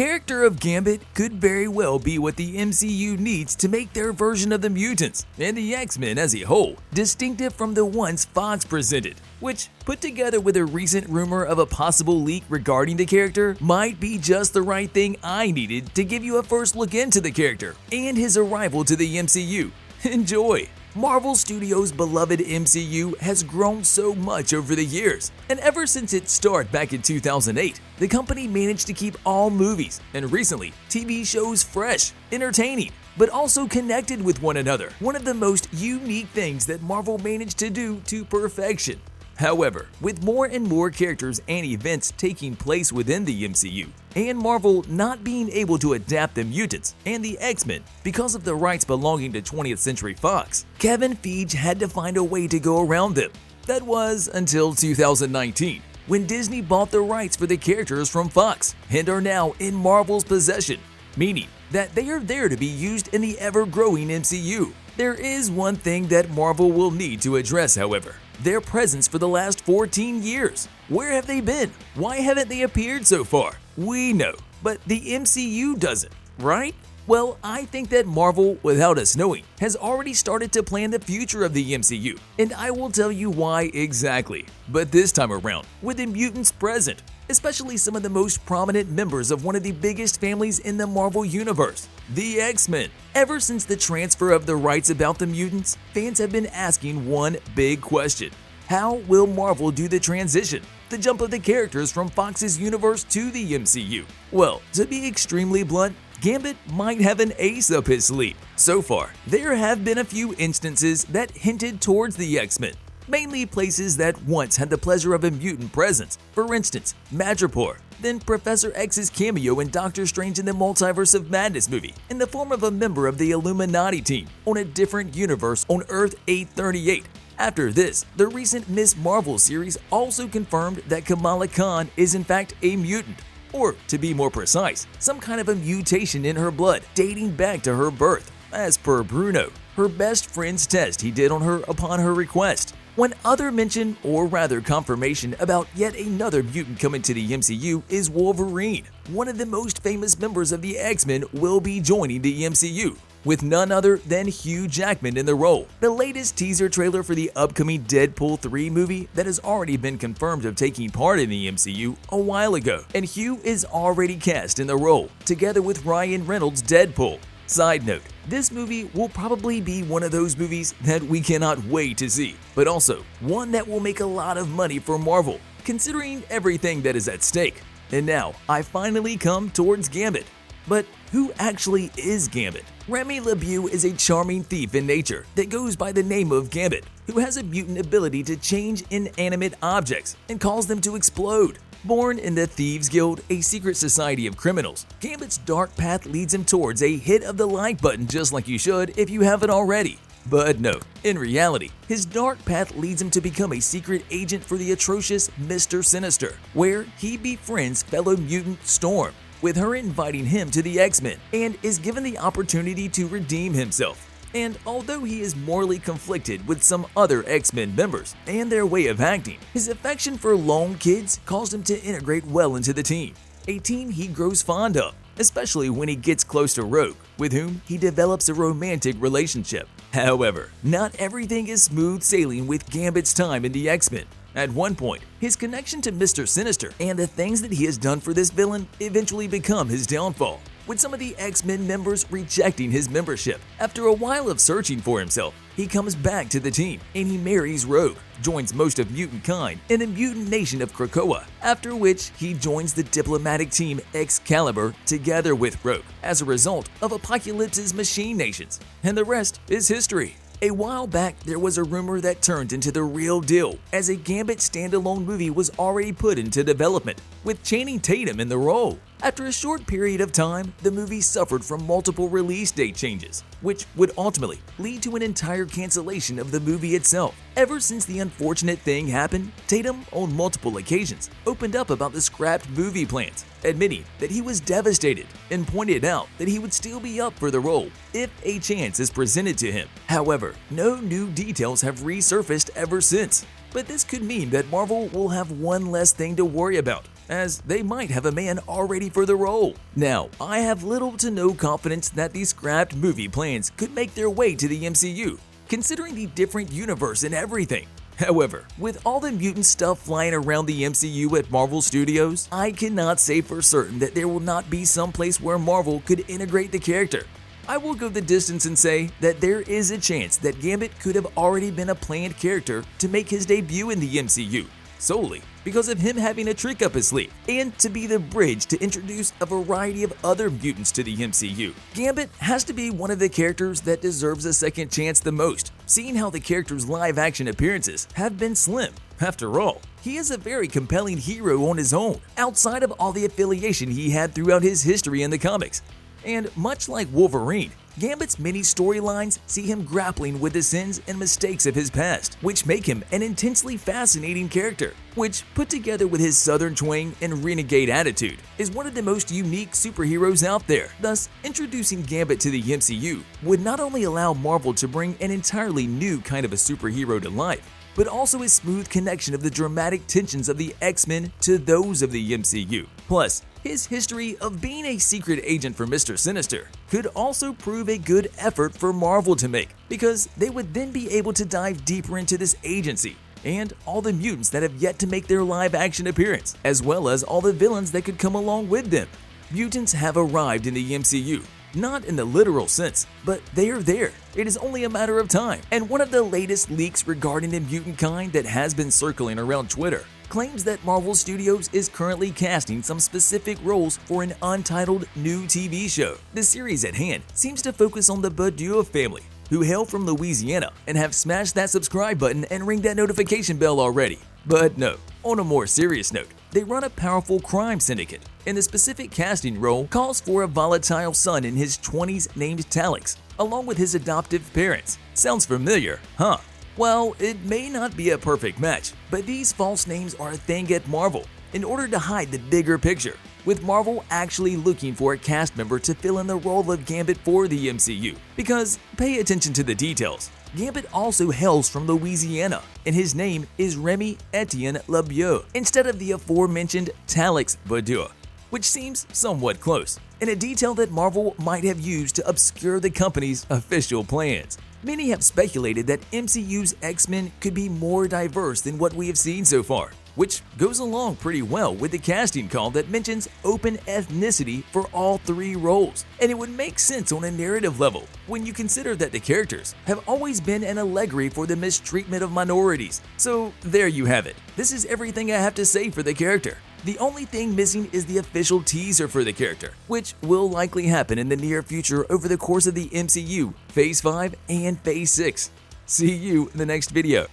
character of Gambit could very well be what the MCU needs to make their version of the Mutants and the X-Men as a whole distinctive from the ones Fox presented, which, put together with a recent rumor of a possible leak regarding the character, might be just the right thing I needed to give you a first look into the character and his arrival to the MCU. Enjoy! Marvel Studios' beloved MCU has grown so much over the years, and ever since its start back in 2008, the company managed to keep all movies and recently TV shows fresh, entertaining, but also connected with one another, one of the most unique things that Marvel managed to do to perfection. However, with more and more characters and events taking place within the MCU, and Marvel not being able to adapt the Mutants and the X-Men because of the rights belonging to 20th Century Fox, Kevin Feige had to find a way to go around them. That was until 2019, when Disney bought the rights for the characters from Fox and are now in Marvel's possession, meaning that they are there to be used in the ever-growing MCU. There is one thing that Marvel will need to address, however: their presence for the last 14 years. Where have they been? Why haven't they appeared so far? We know, but the MCU doesn't, right? Well, I think that Marvel, without us knowing, has already started to plan the future of the MCU, and I will tell you why exactly. But this time around, with the mutants present, especially some of the most prominent members of one of the biggest families in the Marvel Universe, the X-Men. Ever since the transfer of the rights about the mutants, fans have been asking one big question: how will Marvel do the transition, the jump of the characters from Fox's universe to the MCU? Well, to be extremely blunt, Gambit might have an ace up his sleeve. So far, there have been a few instances that hinted towards the X-Men, mainly places that once had the pleasure of a mutant presence. For instance, Madripoor, then Professor X's cameo in Doctor Strange in the Multiverse of Madness movie, in the form of a member of the Illuminati team on a different universe on Earth 838. After this, the recent Ms. Marvel series also confirmed that Kamala Khan is in fact a mutant, or to be more precise, some kind of a mutation in her blood dating back to her birth, as per Bruno, her best friend's test he did on her upon her request. One other mention, or rather confirmation, about yet another mutant coming to the MCU is Wolverine. One of the most famous members of the X-Men will be joining the MCU, with none other than Hugh Jackman in the role. The latest teaser trailer for the upcoming Deadpool 3 movie that has already been confirmed of taking part in the MCU a while ago, and Hugh is already cast in the role, together with Ryan Reynolds' Deadpool. Side note, this movie will probably be one of those movies that we cannot wait to see, but also one that will make a lot of money for Marvel, considering everything that is at stake. And now, I finally come towards Gambit. But who actually is Gambit? Remy LeBeau is a charming thief in nature that goes by the name of Gambit, who has a mutant ability to change inanimate objects and cause them to explode. Born in the Thieves Guild, a secret society of criminals, Gambit's dark path leads him towards a hit of the like button, just like you should if you haven't already. But no, in reality, his dark path leads him to become a secret agent for the atrocious Mr. Sinister, where he befriends fellow mutant Storm, with her inviting him to the X-Men, and is given the opportunity to redeem himself. And although he is morally conflicted with some other X-Men members and their way of acting, his affection for lone kids caused him to integrate well into the team, a team he grows fond of, especially when he gets close to Rogue, with whom he develops a romantic relationship. However, not everything is smooth sailing with Gambit's time in the X-Men. At one point, his connection to Mr. Sinister and the things that he has done for this villain eventually become his downfall, with some of the X-Men members rejecting his membership. After a while of searching for himself, he comes back to the team and he marries Rogue, joins most of mutant kind in the mutant nation of Krakoa, after which he joins the diplomatic team Excalibur together with Rogue as a result of Apocalypse's machine nations, and the rest is history. A while back, there was a rumor that turned into the real deal, as a Gambit standalone movie was already put into development, with Channing Tatum in the role. After a short period of time, the movie suffered from multiple release date changes, which would ultimately lead to an entire cancellation of the movie itself. Ever since the unfortunate thing happened, Tatum, on multiple occasions, opened up about the scrapped movie plans, admitting that he was devastated and pointed out that he would still be up for the role if a chance is presented to him. However, no new details have resurfaced ever since. But this could mean that Marvel will have one less thing to worry about, as they might have a man already for the role. Now, I have little to no confidence that these scrapped movie plans could make their way to the MCU, considering the different universe and everything. However, with all the mutant stuff flying around the MCU at Marvel Studios, I cannot say for certain that there will not be some place where Marvel could integrate the character. I will go the distance and say that there is a chance that Gambit could have already been a planned character to make his debut in the MCU, solely because of him having a trick up his sleeve, and to be the bridge to introduce a variety of other mutants to the MCU. Gambit has to be one of the characters that deserves a second chance the most, seeing how the character's live-action appearances have been slim. After all, he is a very compelling hero on his own, outside of all the affiliation he had throughout his history in the comics. And much like Wolverine, Gambit's many storylines see him grappling with the sins and mistakes of his past, which make him an intensely fascinating character, which, put together with his southern twang and renegade attitude, is one of the most unique superheroes out there. Thus, introducing Gambit to the MCU would not only allow Marvel to bring an entirely new kind of a superhero to life, but also a smooth connection of the dramatic tensions of the X-Men to those of the MCU. Plus, his history of being a secret agent for Mr. Sinister could also prove a good effort for Marvel to make, because they would then be able to dive deeper into this agency and all the mutants that have yet to make their live-action appearance, as well as all the villains that could come along with them. Mutants have arrived in the MCU, not in the literal sense, but they are there. It is only a matter of time. And one of the latest leaks regarding the mutant kind that has been circling around Twitter claims that Marvel Studios is currently casting some specific roles for an Untitled new TV show. The series at hand seems to focus on the LeBeau family, who hail from Louisiana and have smashed that subscribe button and ring that notification bell already. But no, on a more serious note, they run a powerful crime syndicate, and the specific casting role calls for a volatile son in his 20s named Talix, along with his adoptive parents. Sounds familiar, huh? Well, it may not be a perfect match, but these false names are a thing at Marvel in order to hide the bigger picture, with Marvel actually looking for a cast member to fill in the role of Gambit for the MCU. Because, pay attention to the details, Gambit also hails from Louisiana, and his name is Remy Etienne LeBeau instead of the aforementioned Talix LeBeau, which seems somewhat close, and a detail that Marvel might have used to obscure the company's official plans. Many have speculated that MCU's X-Men could be more diverse than what we have seen so far, which goes along pretty well with the casting call that mentions open ethnicity for all three roles. And it would make sense on a narrative level when you consider that the characters have always been an allegory for the mistreatment of minorities. So there you have it. This is everything I have to say for the character. The only thing missing is the official teaser for the character, which will likely happen in the near future over the course of the MCU, Phase 5 and Phase 6. See you in the next video.